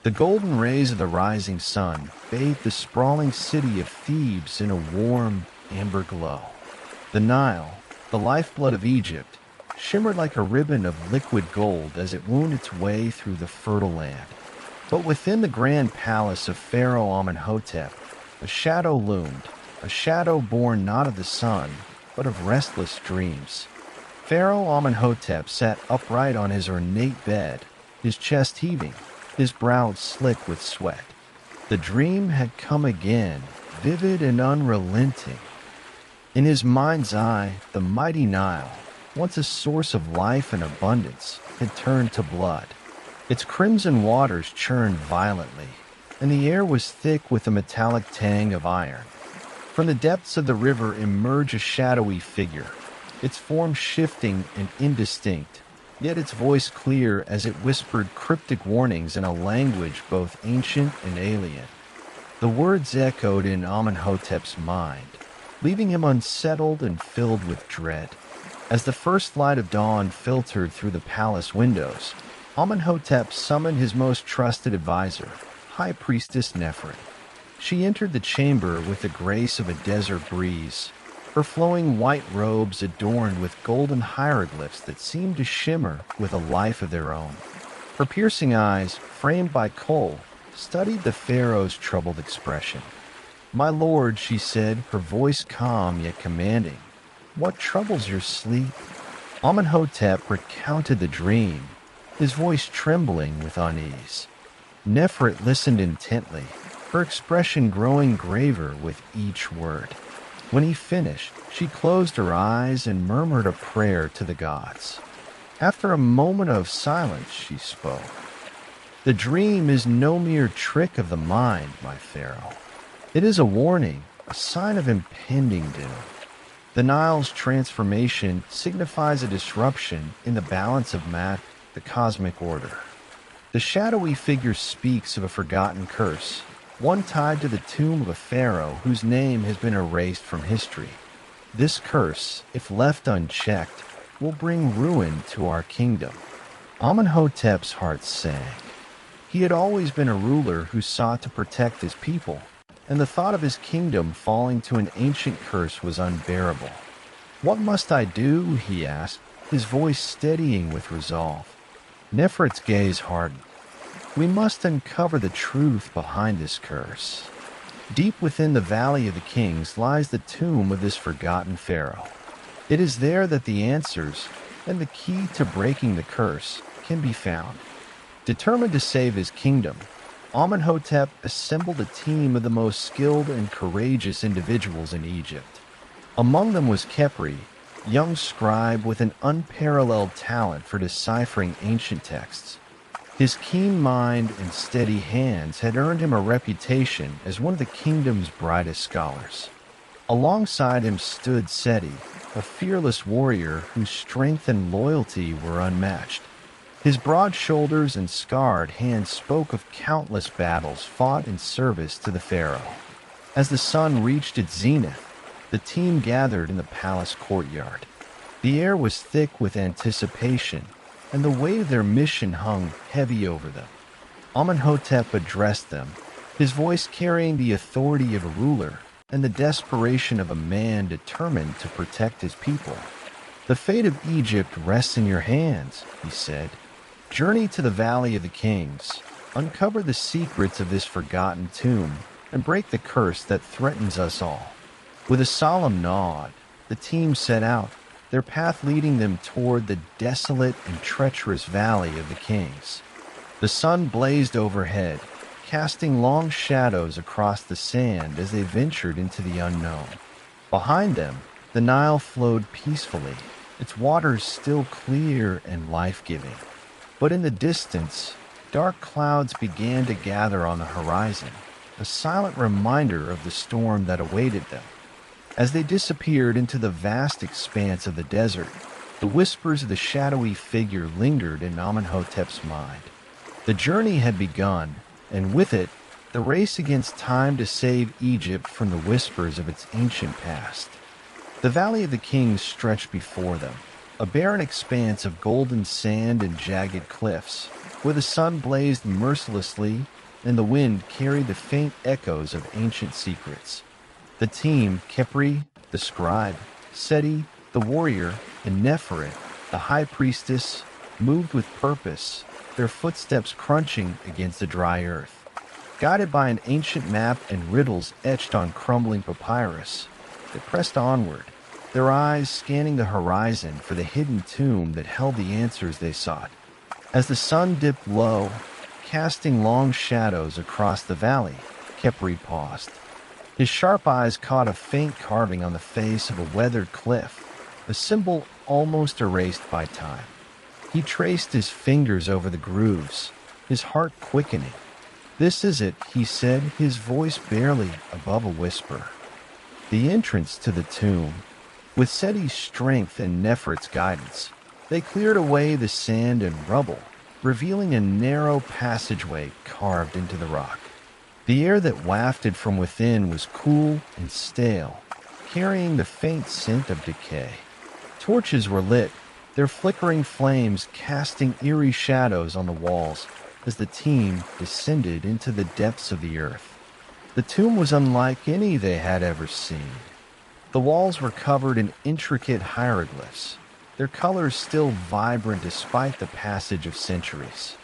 The golden rays of the rising sun bathed the sprawling city of Thebes in a warm, amber glow. The Nile, the lifeblood of Egypt, shimmered like a ribbon of liquid gold as it wound its way through the fertile land. But within the grand palace of Pharaoh Amenhotep, a shadow loomed, a shadow born not of the sun, but of restless dreams. Pharaoh Amenhotep sat upright on his ornate bed, his chest heaving, his brow slick with sweat. The dream had come again, vivid and unrelenting. In his mind's eye, the mighty Nile, once a source of life and abundance, had turned to blood. Its crimson waters churned violently, and the air was thick with the metallic tang of iron. From the depths of the river emerged a shadowy figure, its form shifting and indistinct, yet its voice clear as it whispered cryptic warnings in a language both ancient and alien. The words echoed in Amenhotep's mind, leaving him unsettled and filled with dread. As the first light of dawn filtered through the palace windows, Amenhotep summoned his most trusted advisor, High Priestess Nefret. She entered the chamber with the grace of a desert breeze, her flowing white robes adorned with golden hieroglyphs that seemed to shimmer with a life of their own. Her piercing eyes, framed by kohl, studied the pharaoh's troubled expression. "My lord," she said, her voice calm yet commanding, "what troubles your sleep?" Amenhotep recounted the dream, his voice trembling with unease. Nefret listened intently, her expression growing graver with each word. When he finished, she closed her eyes and murmured a prayer to the gods. After a moment of silence, she spoke. "The dream is no mere trick of the mind, my pharaoh. It is a warning, a sign of impending doom. The Nile's transformation signifies a disruption in the balance of the cosmic order. The shadowy figure speaks of a forgotten curse, one tied to the tomb of a pharaoh whose name has been erased from history. This curse, if left unchecked, will bring ruin to our kingdom." Amenhotep's heart sank. He had always been a ruler who sought to protect his people, and the thought of his kingdom falling to an ancient curse was unbearable. "What must I do?" he asked, his voice steadying with resolve. Nefret's gaze hardened. "We must uncover the truth behind this curse. Deep within the Valley of the Kings lies the tomb of this forgotten pharaoh. It is there that the answers and the key to breaking the curse can be found." Determined to save his kingdom, Amenhotep assembled a team of the most skilled and courageous individuals in Egypt. Among them was Khepri, young scribe with an unparalleled talent for deciphering ancient texts. His keen mind and steady hands had earned him a reputation as one of the kingdom's brightest scholars. Alongside him stood Seti, a fearless warrior whose strength and loyalty were unmatched. His broad shoulders and scarred hands spoke of countless battles fought in service to the pharaoh. As the sun reached its zenith, the team gathered in the palace courtyard. The air was thick with anticipation, and the weight of their mission hung heavy over them. Amenhotep addressed them, his voice carrying the authority of a ruler and the desperation of a man determined to protect his people. "The fate of Egypt rests in your hands," he said. "Journey to the Valley of the Kings, uncover the secrets of this forgotten tomb, and break the curse that threatens us all." With a solemn nod, the team set out, their path leading them toward the desolate and treacherous Valley of the Kings. The sun blazed overhead, casting long shadows across the sand as they ventured into the unknown. Behind them, the Nile flowed peacefully, its waters still clear and life-giving. But in the distance, dark clouds began to gather on the horizon, a silent reminder of the storm that awaited them. As they disappeared into the vast expanse of the desert, the whispers of the shadowy figure lingered in Amenhotep's mind. The journey had begun, and with it, the race against time to save Egypt from the whispers of its ancient past. The Valley of the Kings stretched before them, a barren expanse of golden sand and jagged cliffs, where the sun blazed mercilessly and the wind carried the faint echoes of ancient secrets. The team, Khepri, the scribe, Seti, the warrior, and Neferet, the high priestess, moved with purpose, their footsteps crunching against the dry earth. Guided by an ancient map and riddles etched on crumbling papyrus, they pressed onward, their eyes scanning the horizon for the hidden tomb that held the answers they sought. As the sun dipped low, casting long shadows across the valley, Khepri paused. His sharp eyes caught a faint carving on the face of a weathered cliff, a symbol almost erased by time. He traced his fingers over the grooves, his heart quickening. "This is it," he said, his voice barely above a whisper. The entrance to the tomb. With Seti's strength and Nefert's guidance, they cleared away the sand and rubble, revealing a narrow passageway carved into the rock. The air that wafted from within was cool and stale, carrying the faint scent of decay. Torches were lit, their flickering flames casting eerie shadows on the walls as the team descended into the depths of the earth. The tomb was unlike any they had ever seen. The walls were covered in intricate hieroglyphs, their colors still vibrant despite the passage of centuries.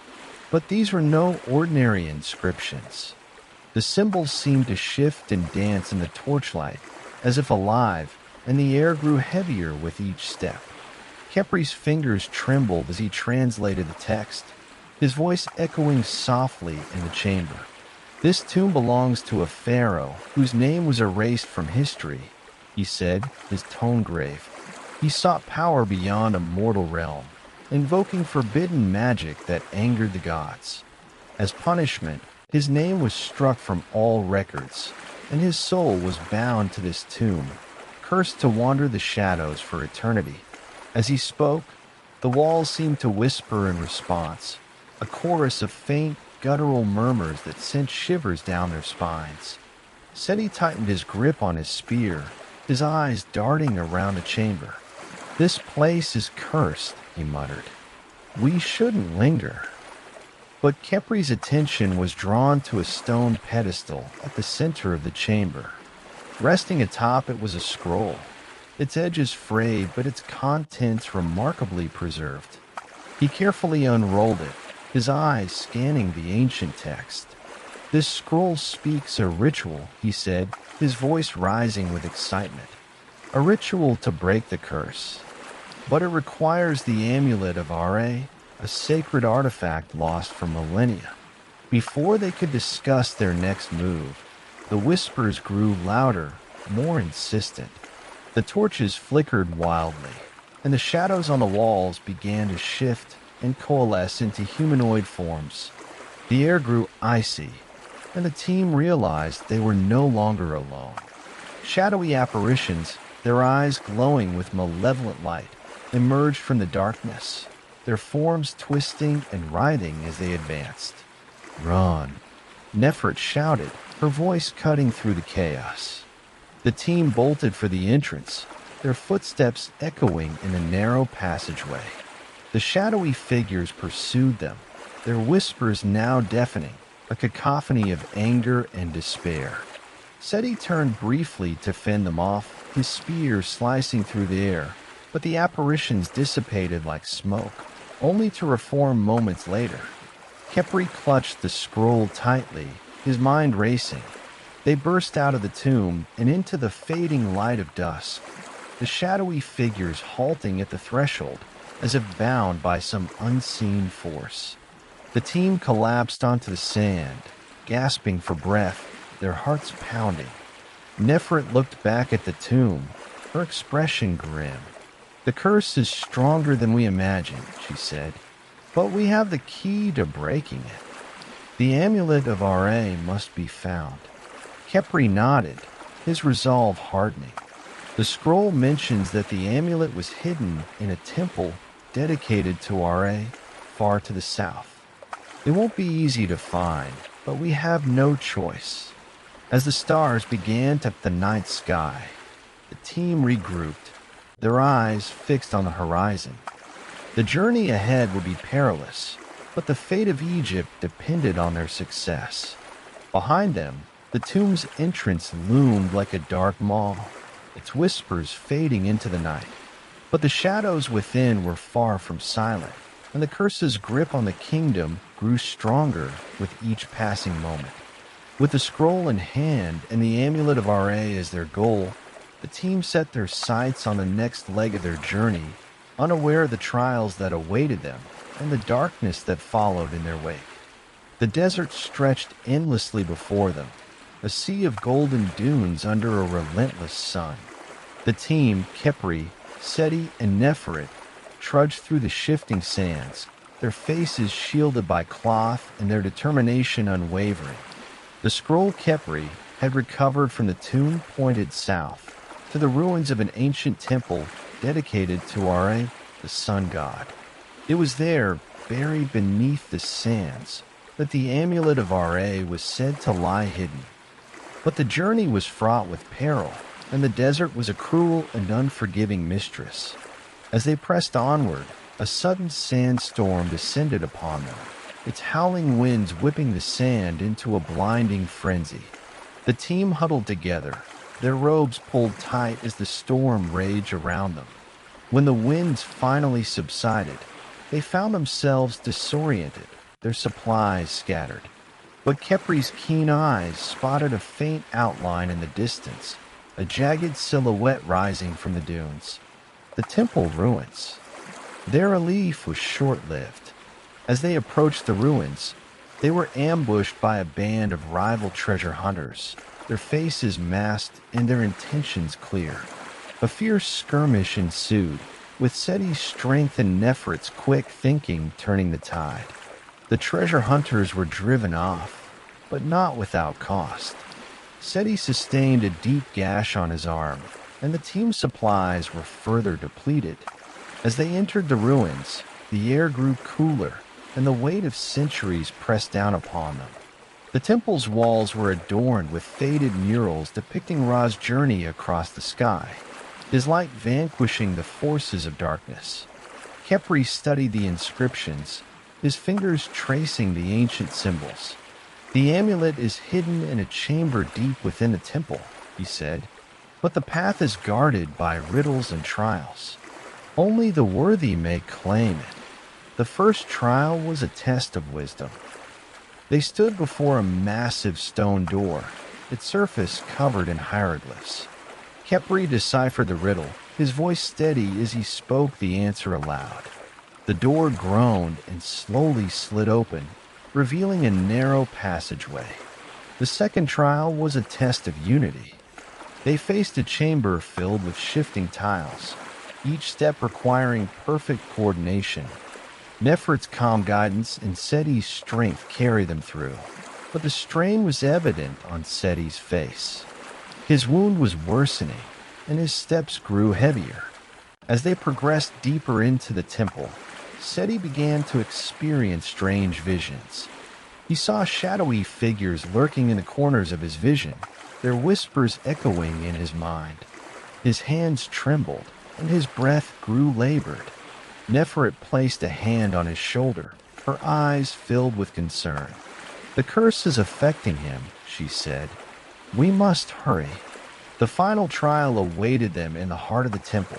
But these were no ordinary inscriptions. The symbols seemed to shift and dance in the torchlight, as if alive, and the air grew heavier with each step. Khepri's fingers trembled as he translated the text, his voice echoing softly in the chamber. "This tomb belongs to a pharaoh whose name was erased from history," he said, his tone grave. "He sought power beyond a mortal realm, invoking forbidden magic that angered the gods. As punishment, his name was struck from all records, and his soul was bound to this tomb, cursed to wander the shadows for eternity." As he spoke, the walls seemed to whisper in response, a chorus of faint, guttural murmurs that sent shivers down their spines. Seti tightened his grip on his spear, his eyes darting around the chamber. "This place is cursed," he muttered. "We shouldn't linger." But Khepri's attention was drawn to a stone pedestal at the center of the chamber. Resting atop it was a scroll, its edges frayed but its contents remarkably preserved. He carefully unrolled it, his eyes scanning the ancient text. "This scroll speaks a ritual," he said, his voice rising with excitement. "A ritual to break the curse. But it requires the amulet of Ra, a sacred artifact lost for millennia." Before they could discuss their next move, the whispers grew louder, more insistent. The torches flickered wildly, and the shadows on the walls began to shift and coalesce into humanoid forms. The air grew icy, and the team realized they were no longer alone. Shadowy apparitions, their eyes glowing with malevolent light, emerged from the darkness, their forms twisting and writhing as they advanced. "Run!" Nefert shouted, her voice cutting through the chaos. The team bolted for the entrance, their footsteps echoing in the narrow passageway. The shadowy figures pursued them, their whispers now deafening, a cacophony of anger and despair. Seti turned briefly to fend them off, his spear slicing through the air, but the apparitions dissipated like smoke, only to reform moments later. Khepri clutched the scroll tightly, his mind racing. They burst out of the tomb and into the fading light of dusk, the shadowy figures halting at the threshold, as if bound by some unseen force. The team collapsed onto the sand, gasping for breath, their hearts pounding. Nefert looked back at the tomb, her expression grim. "The curse is stronger than we imagined," she said, "but we have the key to breaking it. The amulet of Ra must be found." Khepri nodded, his resolve hardening. "The scroll mentions that the amulet was hidden in a temple dedicated to Ra, far to the south. It won't be easy to find, but we have no choice." As the stars began to the night sky, the team regrouped, their eyes fixed on the horizon. The journey ahead would be perilous, but the fate of Egypt depended on their success. Behind them, the tomb's entrance loomed like a dark maw, its whispers fading into the night. But the shadows within were far from silent, and the curse's grip on the kingdom grew stronger with each passing moment. With the scroll in hand and the amulet of Ra as their goal, the team set their sights on the next leg of their journey, unaware of the trials that awaited them and the darkness that followed in their wake. The desert stretched endlessly before them, a sea of golden dunes under a relentless sun. The team, Khepri, Seti, and Neferet, trudged through the shifting sands, their faces shielded by cloth and their determination unwavering. The scroll Khepri had recovered from the tomb pointed south to the ruins of an ancient temple dedicated to Ra, the sun god. It was there, buried beneath the sands, that the amulet of Ra was said to lie hidden. But the journey was fraught with peril, and the desert was a cruel and unforgiving mistress. As they pressed onward, a sudden sandstorm descended upon them, its howling winds whipping the sand into a blinding frenzy. The team huddled together, their robes pulled tight as the storm raged around them. When the winds finally subsided, they found themselves disoriented, their supplies scattered. But Khepri's keen eyes spotted a faint outline in the distance, a jagged silhouette rising from the dunes. The temple ruins. Their relief was short-lived. As they approached the ruins, they were ambushed by a band of rival treasure hunters, their faces masked and their intentions clear. A fierce skirmish ensued, with Seti's strength and Neferet's quick thinking turning the tide. The treasure hunters were driven off, but not without cost. Seti sustained a deep gash on his arm, and the team's supplies were further depleted. As they entered the ruins, the air grew cooler, and the weight of centuries pressed down upon them. The temple's walls were adorned with faded murals depicting Ra's journey across the sky, his light vanquishing the forces of darkness. Khepri studied the inscriptions, his fingers tracing the ancient symbols. "The amulet is hidden in a chamber deep within the temple," he said, "but the path is guarded by riddles and trials. Only the worthy may claim it." The first trial was a test of wisdom. They stood before a massive stone door, its surface covered in hieroglyphs. Khepri deciphered the riddle, his voice steady as he spoke the answer aloud. The door groaned and slowly slid open, revealing a narrow passageway. The second trial was a test of unity. They faced a chamber filled with shifting tiles, each step requiring perfect coordination. Neferet's calm guidance and Seti's strength carried them through, but the strain was evident on Seti's face. His wound was worsening, and his steps grew heavier. As they progressed deeper into the temple, Seti began to experience strange visions. He saw shadowy figures lurking in the corners of his vision, their whispers echoing in his mind. His hands trembled, and his breath grew labored. Neferet placed a hand on his shoulder, her eyes filled with concern. "The curse is affecting him," she said. "We must hurry." The final trial awaited them in the heart of the temple,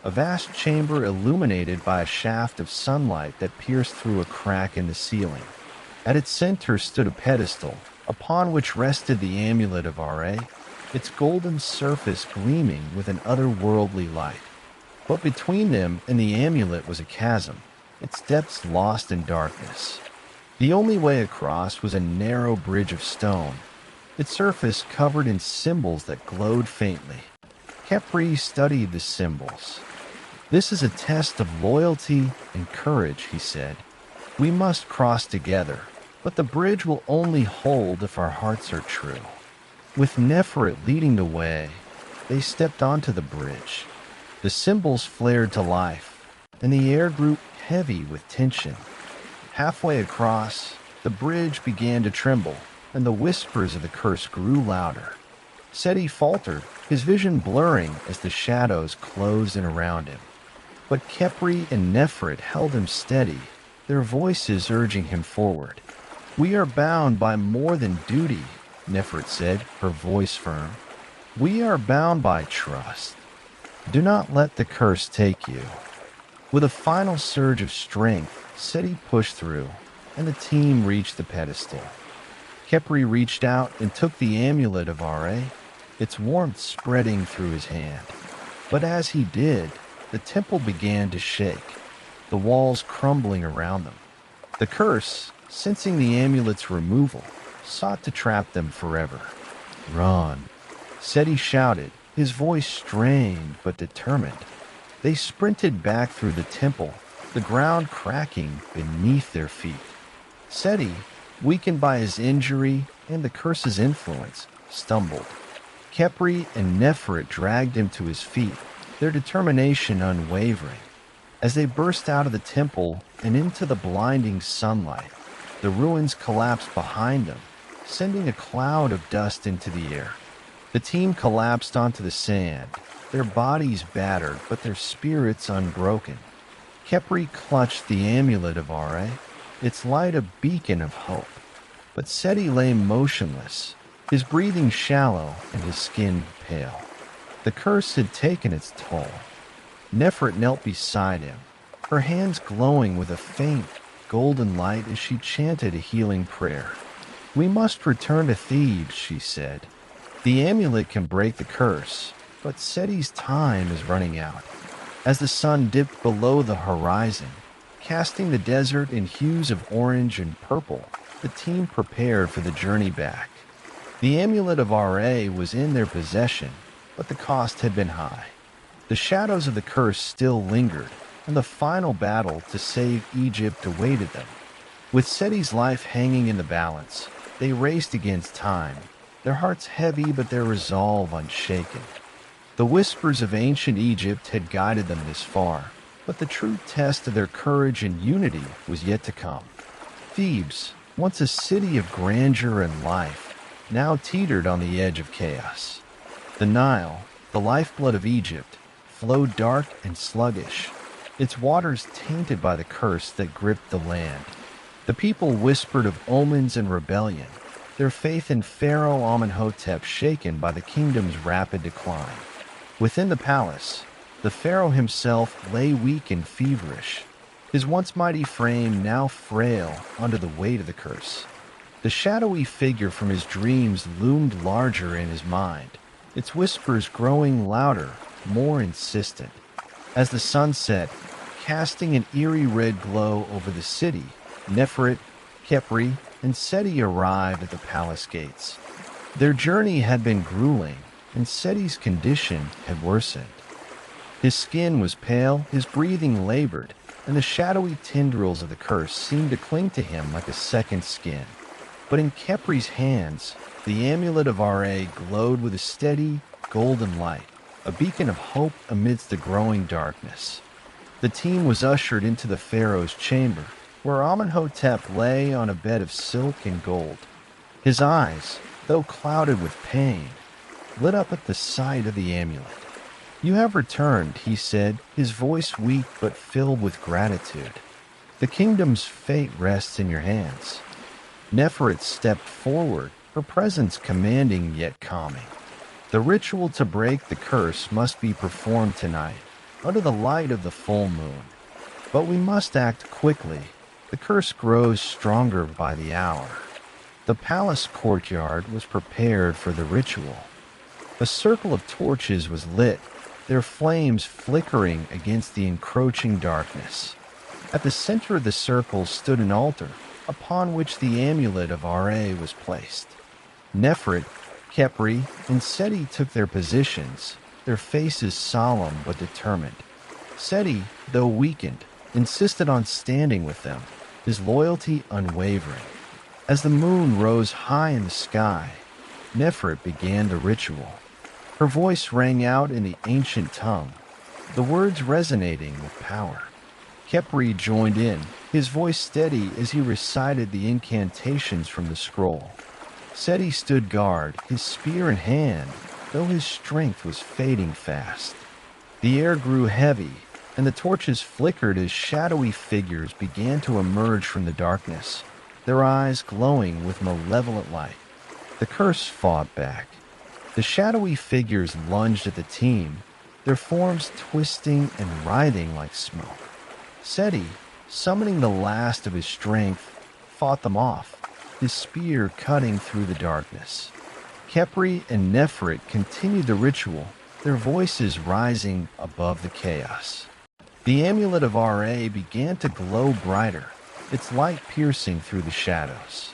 a vast chamber illuminated by a shaft of sunlight that pierced through a crack in the ceiling. At its center stood a pedestal, upon which rested the amulet of Ra, its golden surface gleaming with an otherworldly light. But between them and the amulet was a chasm, its depths lost in darkness. The only way across was a narrow bridge of stone, its surface covered in symbols that glowed faintly. Khepri studied the symbols. "This is a test of loyalty and courage," he said. "We must cross together, but the bridge will only hold if our hearts are true." With Neferet leading the way, they stepped onto the bridge. The symbols flared to life, and the air grew heavy with tension. Halfway across, the bridge began to tremble, and the whispers of the curse grew louder. Seti faltered, his vision blurring as the shadows closed in around him. But Khepri and Neferet held him steady, their voices urging him forward. "We are bound by more than duty," Nefret said, her voice firm. "We are bound by trust. Do not let the curse take you." With a final surge of strength, Seti pushed through, and the team reached the pedestal. Khepri reached out and took the amulet of Ra, its warmth spreading through his hand. But as he did, the temple began to shake, the walls crumbling around them. The curse, sensing the amulet's removal, sought to trap them forever. "Run," Seti shouted, his voice strained but determined. They sprinted back through the temple, the ground cracking beneath their feet. Seti, weakened by his injury and the curse's influence, stumbled. Khepri and Nefret dragged him to his feet, their determination unwavering. As they burst out of the temple and into the blinding sunlight, the ruins collapsed behind them, sending a cloud of dust into the air. The team collapsed onto the sand, their bodies battered but their spirits unbroken. Khepri clutched the amulet of Ra, its light a beacon of hope. But Seti lay motionless, his breathing shallow and his skin pale. The curse had taken its toll. Nefret knelt beside him, her hands glowing with a faint, golden light as she chanted a healing prayer. "We must return to Thebes," she said. "The amulet can break the curse, but Seti's time is running out." As the sun dipped below the horizon, casting the desert in hues of orange and purple, the team prepared for the journey back. The amulet of Ra was in their possession, but the cost had been high. The shadows of the curse still lingered, and the final battle to save Egypt awaited them. With Seti's life hanging in the balance, they raced against time, their hearts heavy but their resolve unshaken. The whispers of ancient Egypt had guided them this far, but the true test of their courage and unity was yet to come. Thebes, once a city of grandeur and life, now teetered on the edge of chaos. The Nile, the lifeblood of Egypt, flowed dark and sluggish, its waters tainted by the curse that gripped the land. The people whispered of omens and rebellion, their faith in Pharaoh Amenhotep shaken by the kingdom's rapid decline. Within the palace, the pharaoh himself lay weak and feverish, his once mighty frame now frail under the weight of the curse. The shadowy figure from his dreams loomed larger in his mind, its whispers growing louder, more insistent. As the sun set, casting an eerie red glow over the city, Nefret, Khepri, and Seti arrived at the palace gates. Their journey had been grueling, and Seti's condition had worsened. His skin was pale, his breathing labored, and the shadowy tendrils of the curse seemed to cling to him like a second skin. But in Khepri's hands, the amulet of Ra glowed with a steady, golden light, a beacon of hope amidst the growing darkness. The team was ushered into the pharaoh's chamber, where Amenhotep lay on a bed of silk and gold. His eyes, though clouded with pain, lit up at the sight of the amulet. "You have returned," he said, his voice weak but filled with gratitude. "The kingdom's fate rests in your hands." Nefret stepped forward, her presence commanding yet calming. "The ritual to break the curse must be performed tonight, under the light of the full moon. But we must act quickly. The curse grows stronger by the hour." The palace courtyard was prepared for the ritual. A circle of torches was lit, their flames flickering against the encroaching darkness. At the center of the circle stood an altar, upon which the amulet of Ra was placed. Nefret, Khepri, and Seti took their positions, their faces solemn but determined. Seti, though weakened, insisted on standing with them, his loyalty unwavering. As the moon rose high in the sky, Nefret began the ritual. Her voice rang out in the ancient tongue, the words resonating with power. Khepri joined in, his voice steady as he recited the incantations from the scroll. Seti stood guard, his spear in hand, though his strength was fading fast. The air grew heavy, and the torches flickered as shadowy figures began to emerge from the darkness, their eyes glowing with malevolent light. The curse fought back. The shadowy figures lunged at the team, their forms twisting and writhing like smoke. Seti, summoning the last of his strength, fought them off, his spear cutting through the darkness. Khepri and Nefret continued the ritual, their voices rising above the chaos. The amulet of Ra began to glow brighter, its light piercing through the shadows.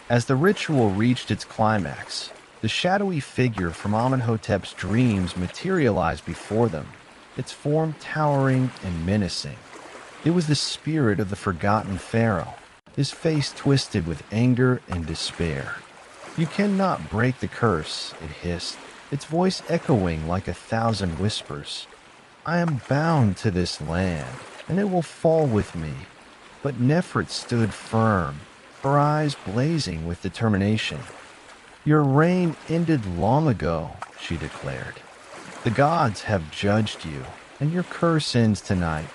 As the ritual reached its climax, the shadowy figure from Amenhotep's dreams materialized before them, its form towering and menacing. It was the spirit of the forgotten pharaoh, his face twisted with anger and despair. "You cannot break the curse," it hissed, its voice echoing like 1,000 whispers. "I am bound to this land, and it will fall with me." But Nefret stood firm, her eyes blazing with determination. "Your reign ended long ago," she declared. "The gods have judged you, and your curse ends tonight."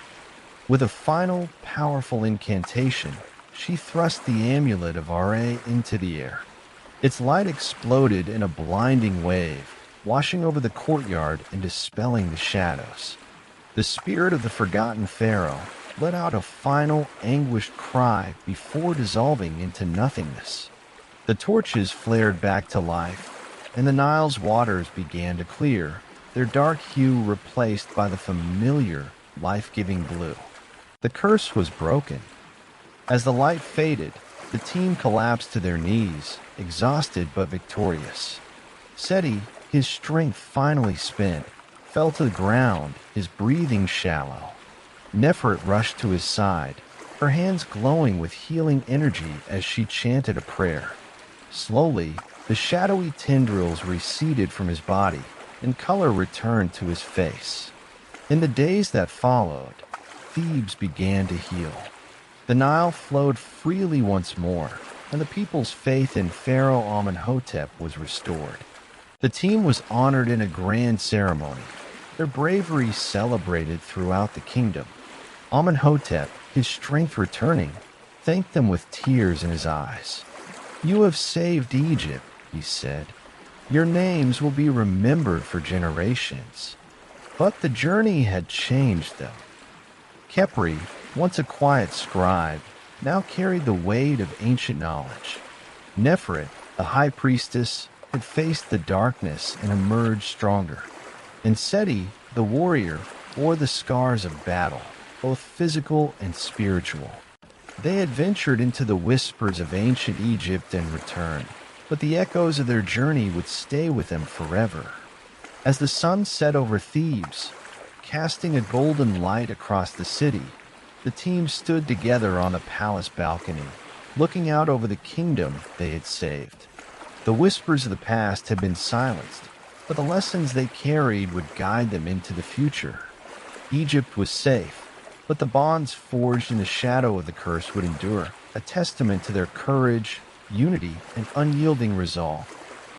With a final, powerful incantation, she thrust the amulet of Ra into the air. Its light exploded in a blinding wave, washing over the courtyard and dispelling the shadows. The spirit of the forgotten pharaoh let out a final, anguished cry before dissolving into nothingness. The torches flared back to life, and the Nile's waters began to clear, their dark hue replaced by the familiar, life-giving blue. The curse was broken. As the light faded, the team collapsed to their knees, exhausted but victorious. Seti, his strength finally spent, fell to the ground, his breathing shallow. Nefret rushed to his side, her hands glowing with healing energy as she chanted a prayer. Slowly, the shadowy tendrils receded from his body, and color returned to his face. In the days that followed, Thebes began to heal. The Nile flowed freely once more, and the people's faith in Pharaoh Amenhotep was restored. The team was honored in a grand ceremony, their bravery celebrated throughout the kingdom. Amenhotep, his strength returning, thanked them with tears in his eyes. "You have saved Egypt," he said. "Your names will be remembered for generations." But the journey had changed them. Khepri, once a quiet scribe, now carried the weight of ancient knowledge. Nefret, the high priestess, had faced the darkness and emerged stronger. And Seti, the warrior, bore the scars of battle, both physical and spiritual. They had ventured into the whispers of ancient Egypt and returned, but the echoes of their journey would stay with them forever. As the sun set over Thebes, casting a golden light across the city, the team stood together on the palace balcony, looking out over the kingdom they had saved. The whispers of the past had been silenced, but the lessons they carried would guide them into the future. Egypt was safe, but the bonds forged in the shadow of the curse would endure, a testament to their courage, unity, and unyielding resolve.